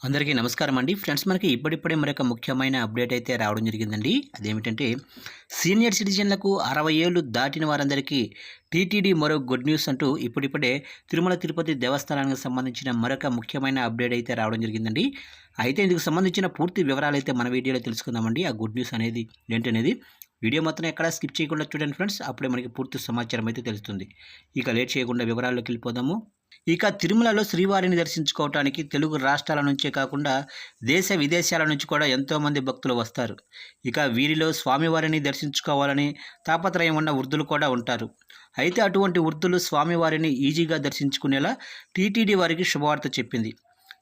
అందరికీ నమస్కారం అండి. ఫ్రెండ్స్, మనకి ఇప్పుడిప్పుడే మరొక ముఖ్యమైన అప్డేట్ అయితే రావడం జరిగిందండి. అదేమిటంటే సీనియర్ సిటిజన్లకు 60 ఏళ్లు దాటిన వారందరికీ టీటీడీ మరో గుడ్ న్యూస్ అంటూ ఇప్పుడిప్పుడే తిరుమల తిరుపతి దేవస్థానానికి సంబంధించిన మరొక ముఖ్యమైన అప్డేట్ అయితే రావడం జరిగిందండి. అయితే ఇందుకు సంబంధించిన పూర్తి వివరాలు అయితే మన వీడియోలో తెలుసుకుందామండి. ఆ గుడ్ న్యూస్ అనేది ఏంటనేది వీడియో మొత్తం ఎక్కడా స్కిప్ చేయకుండా చూడండి ఫ్రెండ్స్. అప్పుడే మనకి పూర్తి సమాచారం అయితే తెలుస్తుంది. ఇక లేట్ చేయకుండా వివరాల్లోకి వెళ్ళిపోదాము. ఇక తిరుమలలో శ్రీవారిని దర్శించుకోవటానికి తెలుగు రాష్ట్రాల నుంచే కాకుండా దేశ విదేశాల నుంచి కూడా ఎంతోమంది భక్తులు వస్తారు. ఇక వీరిలో స్వామివారిని దర్శించుకోవాలని తాపత్రయం ఉన్న వృద్ధులు కూడా ఉంటారు. అయితే అటువంటి వృద్ధులు స్వామివారిని ఈజీగా దర్శించుకునేలా టీటీడీ వారికి శుభవార్త చెప్పింది.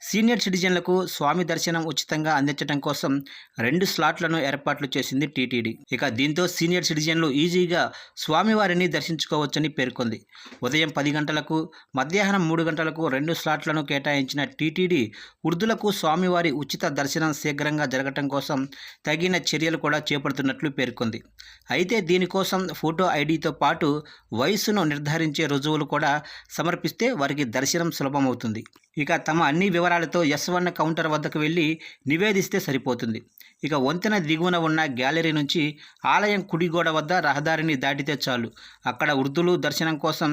సీనియర్ సిటిజన్లకు స్వామి దర్శనం ఉచితంగా అందించడం కోసం 2 స్లాట్లను ఏర్పాట్లు చేసింది టీటీడీ. ఇక దీంతో సీనియర్ సిటిజన్లు ఈజీగా స్వామివారిని దర్శించుకోవచ్చని పేర్కొంది. ఉదయం 10 గంటలకు, మధ్యాహ్నం 3 గంటలకు 2 స్లాట్లను కేటాయించిన టీటీడీ వృద్ధులకు స్వామివారి ఉచిత దర్శనం శీఘ్రంగా జరగటం కోసం తగిన చర్యలు కూడా చేపడుతున్నట్లు పేర్కొంది. అయితే దీనికోసం ఫోటో ఐడితో పాటు వయసును నిర్ధారించే రుజువులు కూడా సమర్పిస్తే వారికి దర్శనం సులభమవుతుంది. ఇక తమ అన్ని వివరాలతో S1 కౌంటర్ వద్దకు వెళ్ళి నివేదిస్తే సరిపోతుంది. ఇక వంతెన దిగువన ఉన్న గ్యాలరీ నుంచి ఆలయం కుడి గోడ వద్ద రహదారిని దాటితే చాలు. అక్కడ వృద్ధులు దర్శనం కోసం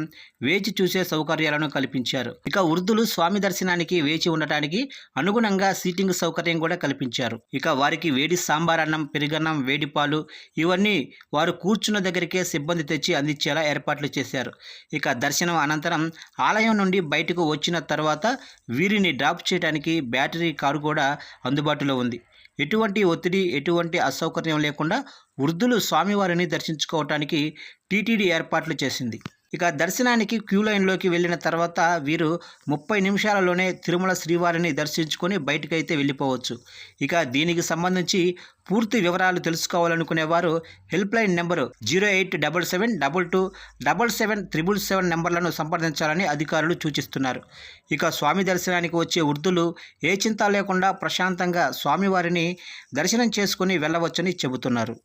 వేచి చూసే సౌకర్యాలను కల్పించారు. ఇక వృద్ధులు స్వామి దర్శనానికి వేచి ఉండటానికి అనుగుణంగా సీటింగ్ సౌకర్యం కూడా కల్పించారు. ఇక వారికి వేడి సాంబార్ అన్నం, పెరుగన్నం, వేడి పాలు ఇవన్నీ వారు కూర్చున్న దగ్గరికే సిబ్బంది తెచ్చి అందించేలా ఏర్పాట్లు చేశారు. ఇక దర్శనం అనంతరం ఆలయం నుండి బయటకు వచ్చిన తర్వాత వీరిని డ్రాప్ చేయడానికి బ్యాటరీ కారు కూడా అందుబాటులో ఉంది. ఎటువంటి ఒత్తిడి, ఎటువంటి అసౌకర్యం లేకుండా వృద్ధులు స్వామివారిని దర్శించుకోవటానికి టీటీడీ ఏర్పాట్లు చేసింది. ఇక దర్శనానికి క్యూ లైన్లోకి వెళ్ళిన తర్వాత వీరు 30 నిమిషాలలోనే తిరుమల శ్రీవారిని దర్శించుకొని బయటకైతే వెళ్ళిపోవచ్చు. ఇక దీనికి సంబంధించి పూర్తి వివరాలు తెలుసుకోవాలనుకునే వారు హెల్ప్ లైన్ నెంబరు 0877227777 నెంబర్లను సంప్రదించాలని అధికారులు సూచిస్తున్నారు. ఇక స్వామి దర్శనానికి వచ్చే వృద్ధులు ఏ చింత లేకుండా ప్రశాంతంగా స్వామివారిని దర్శనం చేసుకుని వెళ్ళవచ్చని చెబుతున్నారు.